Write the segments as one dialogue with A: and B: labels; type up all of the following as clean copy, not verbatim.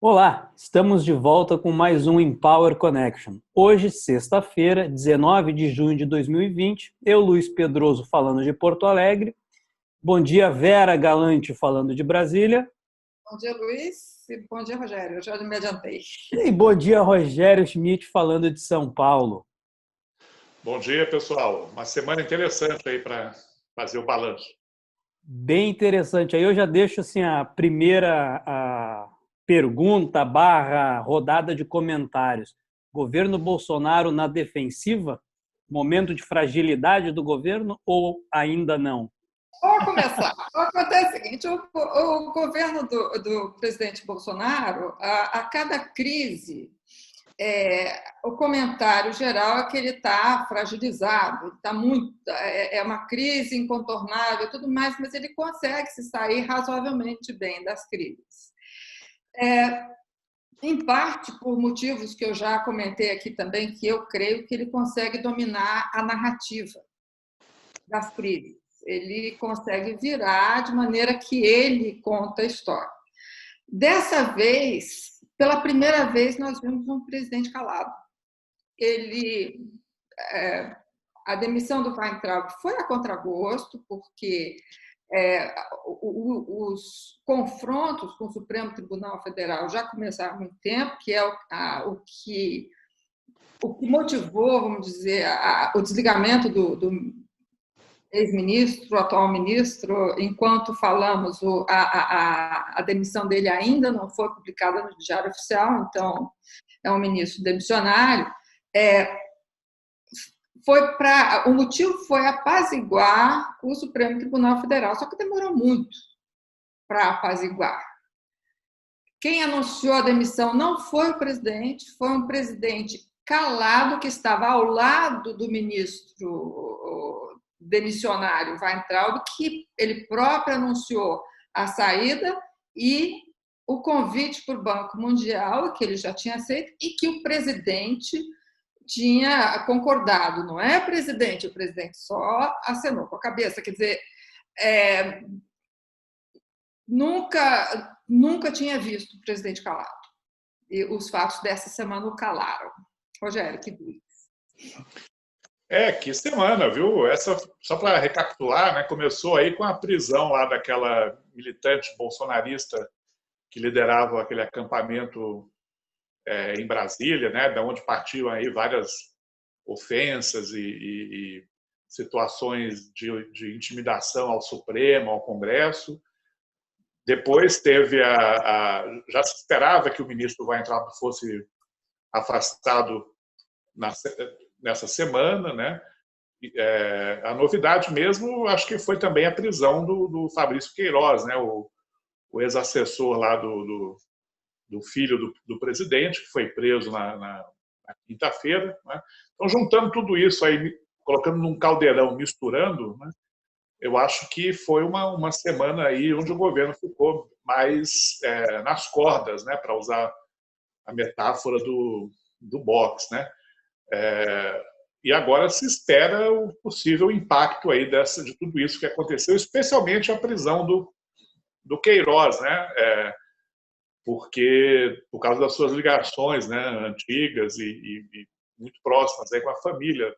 A: Olá, estamos de volta com mais um Empower Connection. Hoje, sexta-feira, 19 de junho de 2020, eu, Luiz Pedroso, falando de Porto Alegre. Bom dia, Vera Galante, falando de Brasília.
B: Bom dia, Luiz. E bom dia, Rogério. Eu já me adiantei.
A: E bom dia, Rogério Schmidt, falando de São Paulo.
C: Bom dia, pessoal. Uma semana interessante aí para fazer o balanço.
A: Bem interessante. Aí eu já deixo assim, a primeira pergunta barra rodada de comentários. Governo Bolsonaro na defensiva? Momento de fragilidade do governo ou ainda não?
B: Vamos começar. Acontece o seguinte: o governo do presidente Bolsonaro, a cada crise, o comentário geral é que ele está fragilizado, está muito, é uma crise incontornável, tudo mais, mas ele consegue se sair razoavelmente bem das crises. Em parte por motivos que eu já comentei aqui também, que eu creio que ele consegue dominar a narrativa das crises. Ele consegue virar de maneira que ele conta a história. Dessa vez, pela primeira vez, nós vimos um presidente calado. A demissão do Weintraub foi a contragosto, porque os confrontos com o Supremo Tribunal Federal já começaram há muito tempo, que é o que motivou, vamos dizer, o desligamento do ex-ministro, atual ministro. Enquanto falamos, a demissão dele ainda não foi publicada no Diário Oficial, então é um ministro demissionário. O motivo foi apaziguar o Supremo Tribunal Federal, só que demorou muito para apaziguar. Quem anunciou a demissão não foi o presidente, foi um presidente calado que estava ao lado do ministro demissionário Weintraub, que ele próprio anunciou a saída e o convite para o Banco Mundial, que ele já tinha aceito, e que o presidente tinha concordado. Não é, presidente? O presidente só acenou com a cabeça. Quer dizer, nunca tinha visto o presidente calado. E os fatos dessa semana o calaram. Rogério, que diz?
C: Que semana, viu? Essa, só para recapitular, né, começou aí com a prisão lá daquela militante bolsonarista que liderava aquele acampamento em Brasília, né, da onde partiam aí várias ofensas e situações de intimidação ao Supremo, ao Congresso. Depois teve já se esperava que o ministro Weintraub fosse afastado nessa semana, né? A novidade mesmo, acho que foi também a prisão do Fabrício Queiroz, né? O ex-assessor lá do filho do presidente, que foi preso na quinta-feira, né? Então, juntando tudo isso aí, colocando num caldeirão, misturando, né? Eu acho que foi uma semana aí onde o governo ficou mais nas cordas, né? Para usar a metáfora do boxe, né? E agora se espera o possível impacto aí de tudo isso que aconteceu, especialmente a prisão do Queiroz, né? Porque por causa das suas ligações, né, antigas e muito próximas aí com a família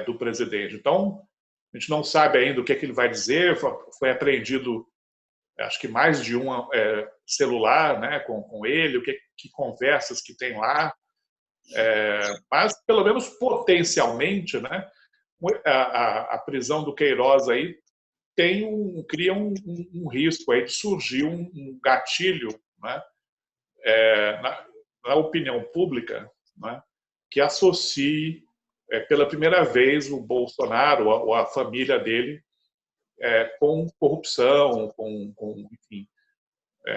C: do presidente. Então, a gente não sabe ainda o que ele vai dizer. Foi apreendido, acho que mais de um celular, né, com ele, que conversas que tem lá. Mas, pelo menos potencialmente, né, a prisão do Queiroz aí cria um risco aí de surgir um gatilho, né, na opinião pública, né, que associe pela primeira vez o Bolsonaro ou a família dele com corrupção, enfim,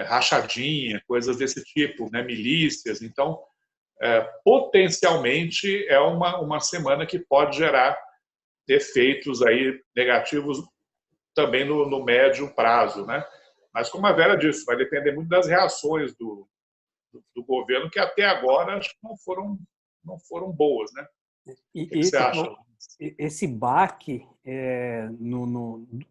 C: rachadinha, coisas desse tipo, né, milícias. Então, potencialmente é uma semana que pode gerar efeitos aí negativos também no médio prazo, né? Mas, como a Vera disse, vai depender muito das reações do governo, que até agora acho que não foram boas, né? O que você acha?
A: Esse baque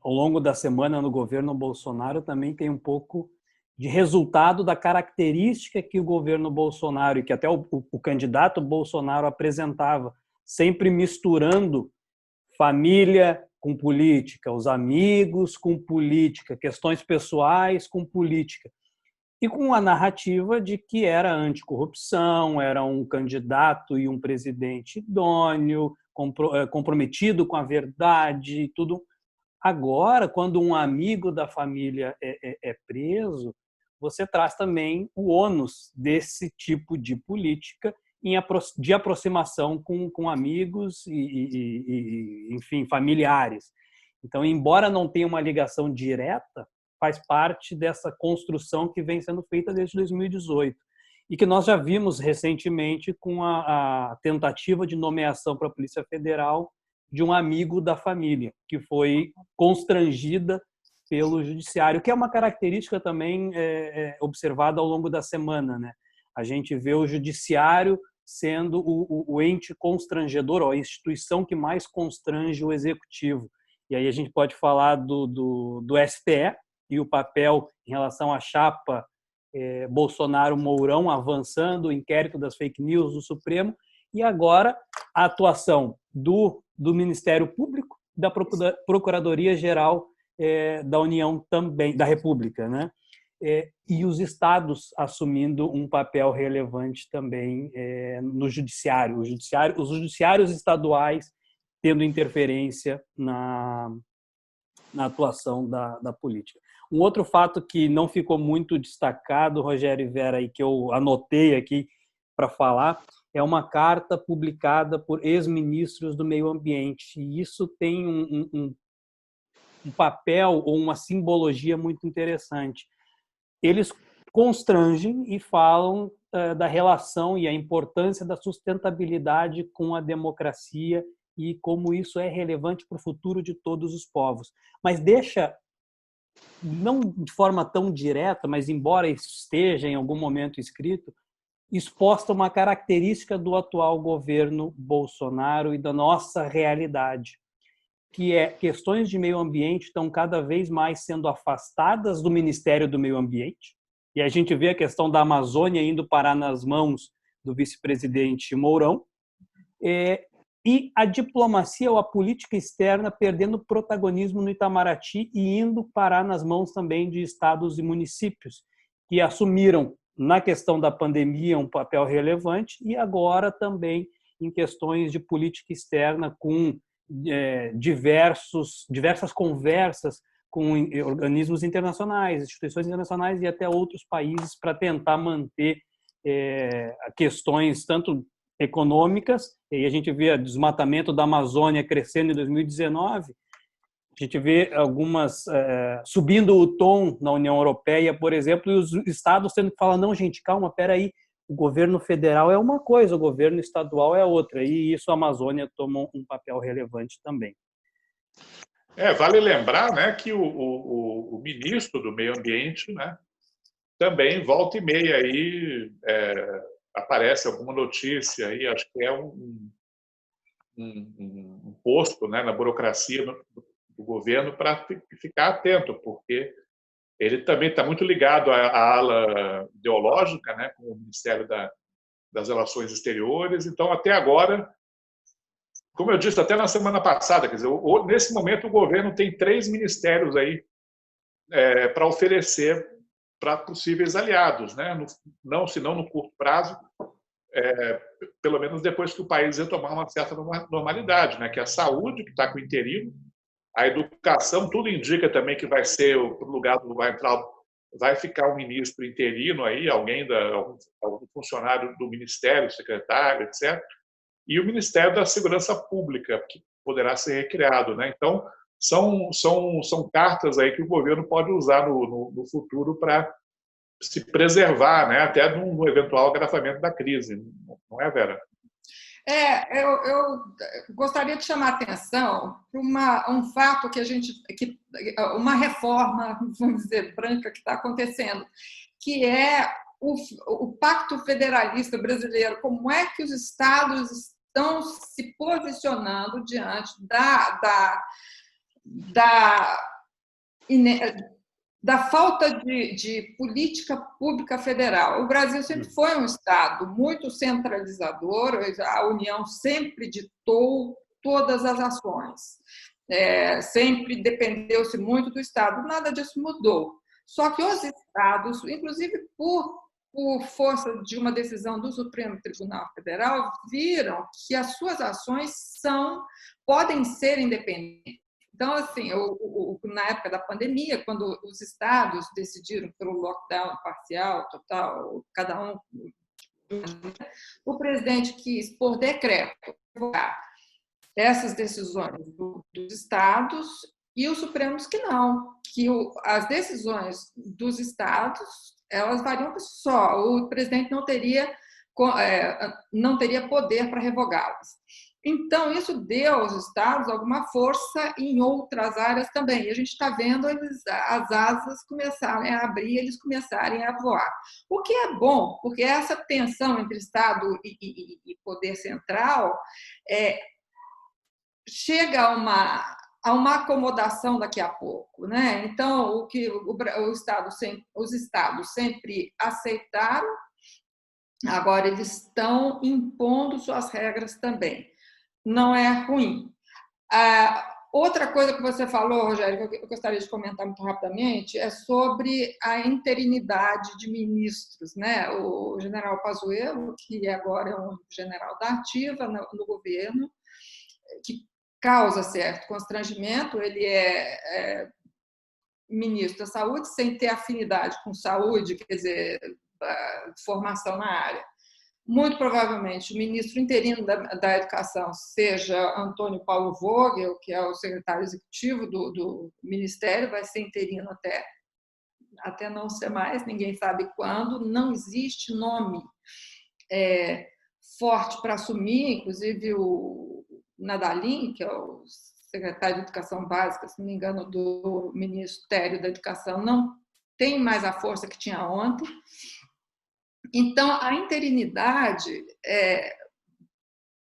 A: ao longo da semana no governo Bolsonaro também tem um pouco de resultado da característica que o governo Bolsonaro, e que até o candidato Bolsonaro apresentava, sempre misturando família com política, os amigos com política, questões pessoais com política, e com a narrativa de que era anticorrupção, era um candidato e um presidente idôneo, comprometido com a verdade, tudo. Agora, quando um amigo da família é preso, você traz também o ônus desse tipo de política de aproximação com amigos enfim, familiares. Então, embora não tenha uma ligação direta, faz parte dessa construção que vem sendo feita desde 2018 e que nós já vimos recentemente com a tentativa de nomeação para a Polícia Federal de um amigo da família, que foi constrangida pelo judiciário, que é uma característica também observada ao longo da semana, né? A gente vê o judiciário sendo o ente constrangedor, a instituição que mais constrange o executivo. E aí a gente pode falar do STE e o papel em relação à chapa Bolsonaro-Mourão avançando, o inquérito das fake news do Supremo, e agora a atuação do Ministério Público, da Procuradoria-Geral da União também, da República, né? E os estados assumindo um papel relevante também no judiciário. Os judiciários estaduais tendo interferência na atuação da política. Um outro fato que não ficou muito destacado, Rogério e Vera, e que eu anotei aqui para falar, é uma carta publicada por ex-ministros do meio ambiente. E isso tem um papel ou uma simbologia muito interessante. Eles constrangem e falam da relação e a importância da sustentabilidade com a democracia e como isso é relevante para o futuro de todos os povos. Mas deixa, não de forma tão direta, mas embora esteja em algum momento escrito, exposta uma característica do atual governo Bolsonaro e da nossa realidade, que é questões de meio ambiente estão cada vez mais sendo afastadas do Ministério do Meio Ambiente. E a gente vê a questão da Amazônia indo parar nas mãos do vice-presidente Mourão. E a diplomacia ou a política externa perdendo protagonismo no Itamaraty e indo parar nas mãos também de estados e municípios, que assumiram na questão da pandemia um papel relevante e agora também em questões de política externa com diversas conversas com organismos internacionais, instituições internacionais e até outros países para tentar manter questões tanto econômicas, e a gente vê o desmatamento da Amazônia crescendo em 2019, a gente vê algumas subindo o tom na União Europeia, por exemplo, e os estados tendo que falar, não, gente, calma, peraí, o governo federal é uma coisa, o governo estadual é outra, e isso a Amazônia toma um papel relevante também.
C: Vale lembrar, né, que o ministro do Meio Ambiente, né, também volta e meia aí aparece alguma notícia aí, acho que é um posto, né, na burocracia do governo para ficar atento, porque ele também está muito ligado à ala ideológica, né, com o Ministério das Relações Exteriores. Então, até agora, como eu disse até na semana passada, quer dizer, nesse momento o governo tem 3 ministérios aí para oferecer para possíveis aliados, né? Se não no curto prazo, pelo menos depois que o país retomar uma certa normalidade, né? Que é a saúde, que está com interino, a educação, tudo indica também que vai ser o lugar do vai ficar um ministro interino aí, algum funcionário do ministério, secretário, etc. E o Ministério da Segurança Pública, que poderá ser recriado, né? Então, são cartas aí que o governo pode usar no futuro para se preservar, né? Até no eventual agravamento da crise, não é, Vera?
B: Eu gostaria de chamar a atenção para um fato uma reforma, vamos dizer, branca que está acontecendo, que é o Pacto Federalista Brasileiro. Como é que os estados estão se posicionando diante da falta de política pública federal. O Brasil sempre foi um Estado muito centralizador, a União sempre ditou todas as ações, sempre dependeu-se muito do Estado, nada disso mudou. Só que os Estados, inclusive por força de uma decisão do Supremo Tribunal Federal, viram que as suas ações podem ser independentes. Então, assim, na época da pandemia, quando os estados decidiram pelo lockdown parcial, total, cada um, o presidente quis, por decreto, revogar essas decisões dos estados e os Supremos que não, que as decisões dos estados, elas variam só, o presidente não teria poder para revogá-las. Então, isso deu aos estados alguma força em outras áreas também. E a gente está vendo as asas começarem a abrir, eles começarem a voar. O que é bom, porque essa tensão entre Estado e poder central chega a uma acomodação daqui a pouco, né? Então, o que os estados sempre aceitaram, agora eles estão impondo suas regras também. Não é ruim. Outra coisa que você falou, Rogério, que eu gostaria de comentar muito rapidamente, é sobre a interinidade de ministros, né? O general Pazuello, que agora é um general da ativa no governo, que causa certo constrangimento, ele é ministro da Saúde, sem ter afinidade com saúde, quer dizer, formação na área. Muito provavelmente o ministro interino da Educação seja Antônio Paulo Vogel, que é o secretário executivo do Ministério, vai ser interino até não ser mais, ninguém sabe quando, não existe nome forte para assumir, inclusive o Nadalim, que é o secretário de Educação Básica, se não me engano, do Ministério da Educação, não tem mais a força que tinha ontem. Então, a interinidade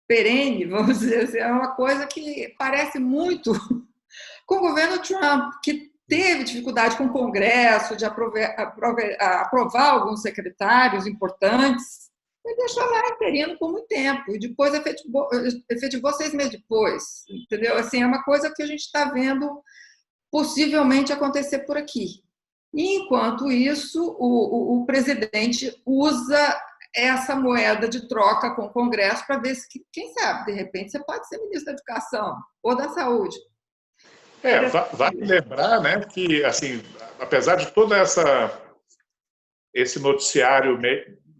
B: perene, vamos dizer assim, é uma coisa que parece muito com o governo Trump, que teve dificuldade com o Congresso de aprovar alguns secretários importantes, e deixou lá interino por muito tempo, e depois efetivou 6 meses depois, entendeu? Assim, é uma coisa que a gente está vendo possivelmente acontecer por aqui. E, enquanto isso, o presidente usa essa moeda de troca com o Congresso para ver se, quem sabe, de repente, você pode ser ministro da Educação ou da Saúde.
C: Vale lembrar, né, que, assim, apesar de todo esse noticiário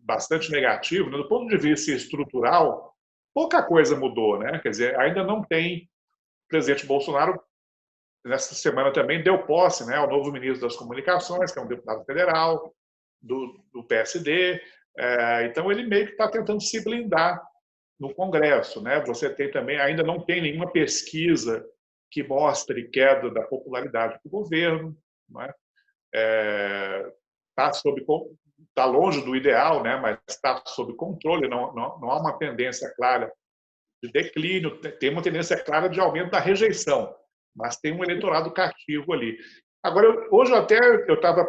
C: bastante negativo, né, do ponto de vista estrutural, pouca coisa mudou, né? Quer dizer, ainda não tem o presidente Bolsonaro. Nessa semana também deu posse, né, ao novo ministro das Comunicações, que é um deputado federal do PSD. Então, ele meio que está tentando se blindar no Congresso, né? Você tem também, ainda não tem nenhuma pesquisa que mostre queda da popularidade do governo, né? Está longe do ideal, né? Mas está sob controle, não há uma tendência clara de declínio, tem uma tendência clara de aumento da rejeição, mas tem um eleitorado cativo ali. Agora, hoje eu estava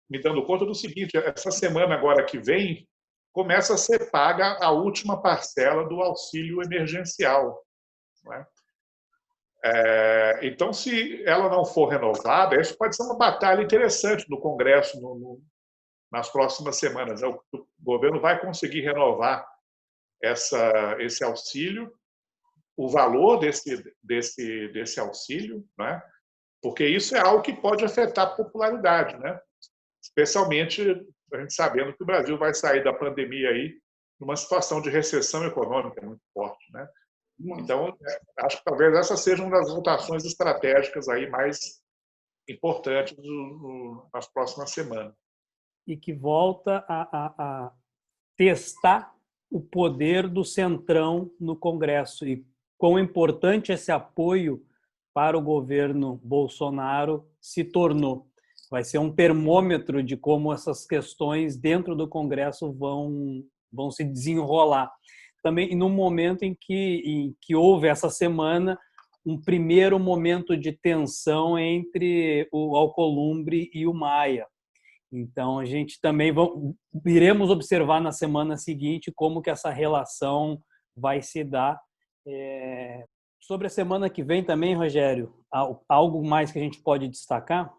C: me dando conta do seguinte, essa semana agora que vem, começa a ser paga a última parcela do auxílio emergencial, não é? Então, se ela não for renovada, isso pode ser uma batalha interessante no Congresso nas próximas semanas. O governo vai conseguir renovar esse auxílio, o valor desse auxílio, né? Porque isso é algo que pode afetar a popularidade, né? Especialmente a gente sabendo que o Brasil vai sair da pandemia aí numa situação de recessão econômica muito forte, né? Então, acho que talvez essa seja uma das votações estratégicas aí mais importantes nas próximas semanas.
A: E que volta a testar o poder do Centrão no Congresso e quão importante esse apoio para o governo Bolsonaro se tornou. Vai ser um termômetro de como essas questões dentro do Congresso vão se desenrolar. Também no momento em que houve essa semana um primeiro momento de tensão entre o Alcolumbre e o Maia. Então, a gente também iremos observar na semana seguinte como que essa relação vai se dar. Sobre a semana que vem também, Rogério, algo mais que a gente pode destacar?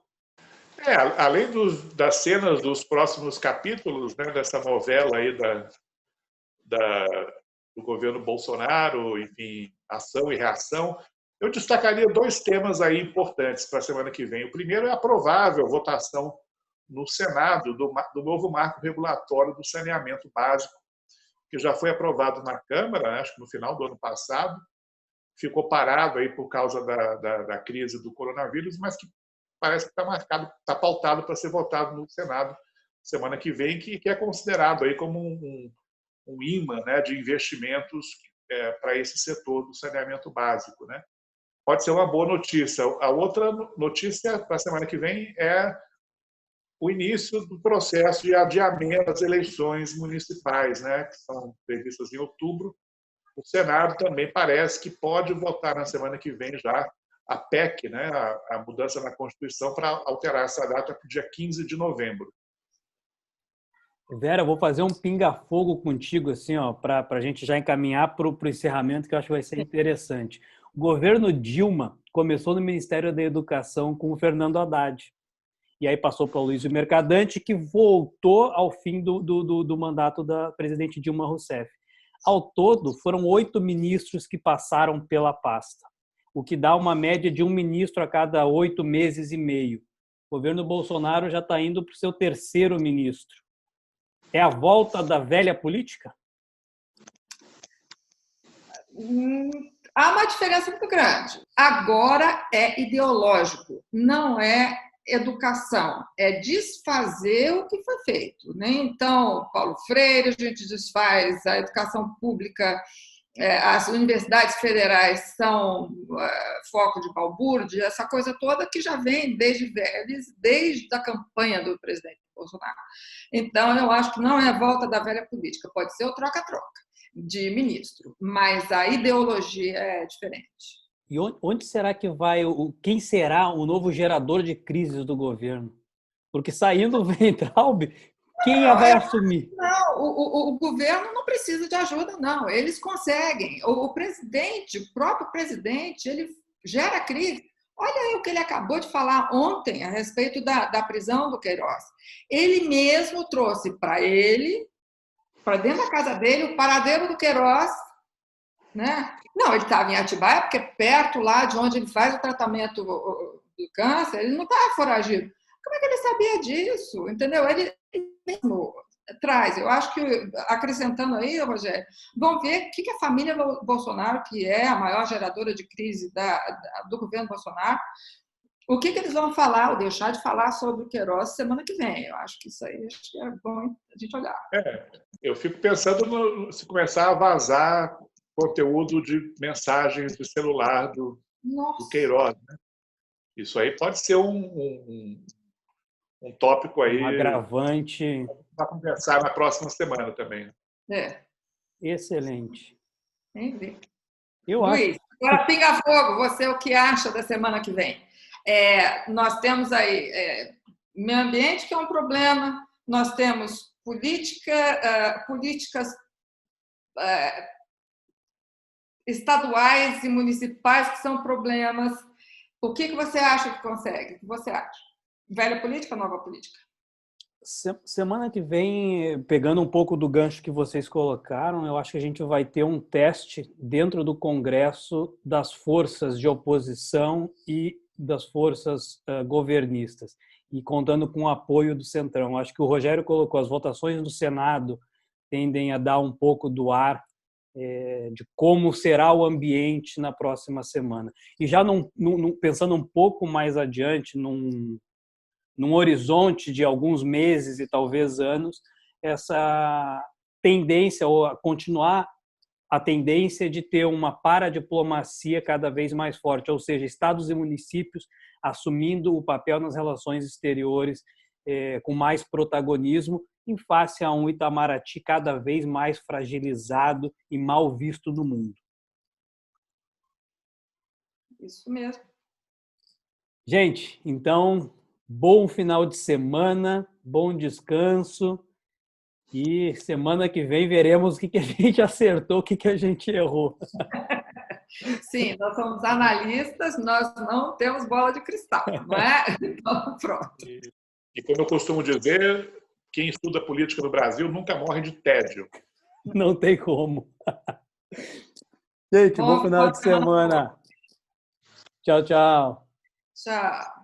C: Além das cenas dos próximos capítulos, né, dessa novela aí do governo Bolsonaro, enfim, ação e reação, eu destacaria 2 temas aí importantes para a semana que vem. O primeiro é a provável votação no Senado do novo marco regulatório do saneamento básico, que já foi aprovado na Câmara, né, acho que no final do ano passado, ficou parado aí por causa da crise do coronavírus, mas que parece que está pautado para ser votado no Senado semana que vem, que é considerado aí como um imã, né, de investimentos para esse setor do saneamento básico, né? Pode ser uma boa notícia. A outra notícia para a semana que vem é o início do processo de adiamento das eleições municipais, né, que são previstas em outubro. O Senado também parece que pode votar na semana que vem já a PEC, né, a mudança na Constituição, para alterar essa data para o dia 15 de novembro.
A: Vera, vou fazer um pinga-fogo contigo, assim, para a gente já encaminhar para o encerramento, que eu acho que vai ser interessante. O governo Dilma começou no Ministério da Educação com o Fernando Haddad. E aí passou para o Luiz Mercadante, que voltou ao fim do mandato da presidente Dilma Rousseff. Ao todo, foram 8 ministros que passaram pela pasta, o que dá uma média de 1 ministro a cada 8 meses e meio. O governo Bolsonaro já está indo para o seu 3º ministro. É a volta da velha política?
B: Há uma diferença muito grande. Agora é ideológico, não é educação, é desfazer o que foi feito, né? Então, Paulo Freire, a gente desfaz a educação pública, as universidades federais são foco de balbúrdia, essa coisa toda que já vem desde a campanha do presidente Bolsonaro. Então, eu acho que não é a volta da velha política, pode ser o troca-troca de ministro, mas a ideologia é diferente.
A: E onde será que vai, quem será o novo gerador de crises do governo? Porque saindo o Weintraub, quem vai assumir?
B: Não, o governo não precisa de ajuda, não. Eles conseguem. O próprio presidente, ele gera crise. Olha aí o que ele acabou de falar ontem a respeito da prisão do Queiroz. Ele mesmo trouxe para dentro da casa dele, o paradeiro do Queiroz, né? Não, ele estava em Atibaia, porque perto lá de onde ele faz o tratamento do câncer, ele não estava foragido. Como é que ele sabia disso? Entendeu? Ele mesmo traz. Eu acho que, acrescentando aí, Rogério, vamos ver o que a família Bolsonaro, que é a maior geradora de crise do governo Bolsonaro, o que eles vão falar ou deixar de falar sobre o Queiroz semana que vem. Eu acho que isso aí é bom a gente olhar.
C: Eu fico pensando se começar a vazar conteúdo de mensagens de celular do Queiroz, né? Isso aí pode ser um tópico aí.
A: Um agravante.
C: Para conversar na próxima semana também.
A: Excelente.
B: Luiz, agora pinga fogo, você o que acha da semana que vem? Nós temos aí meio ambiente, que é um problema, nós temos políticas estaduais e municipais que são problemas. O que você acha que consegue? O que você acha? Velha política ou nova política?
A: Semana que vem, pegando um pouco do gancho que vocês colocaram, eu acho que a gente vai ter um teste dentro do Congresso das forças de oposição e das forças governistas, e contando com o apoio do Centrão. Acho que o Rogério colocou, as votações do Senado tendem a dar um pouco do ar de como será o ambiente na próxima semana. E já pensando um pouco mais adiante, num horizonte de alguns meses e talvez anos, essa tendência, ou continuar a tendência de ter uma paradiplomacia cada vez mais forte, ou seja, estados e municípios assumindo o papel nas relações exteriores com mais protagonismo, em face a um Itamaraty cada vez mais fragilizado e mal visto no mundo.
B: Isso mesmo.
A: Gente, então, bom final de semana, bom descanso. E semana que vem veremos o que a gente acertou, o que a gente errou.
B: Sim, nós somos analistas, nós não temos bola de cristal, não é? Então, pronto.
C: E como eu costumo dizer, quem estuda política no Brasil nunca morre de tédio.
A: Não tem como. Gente, bom final de semana. Tchau, tchau.
B: Tchau.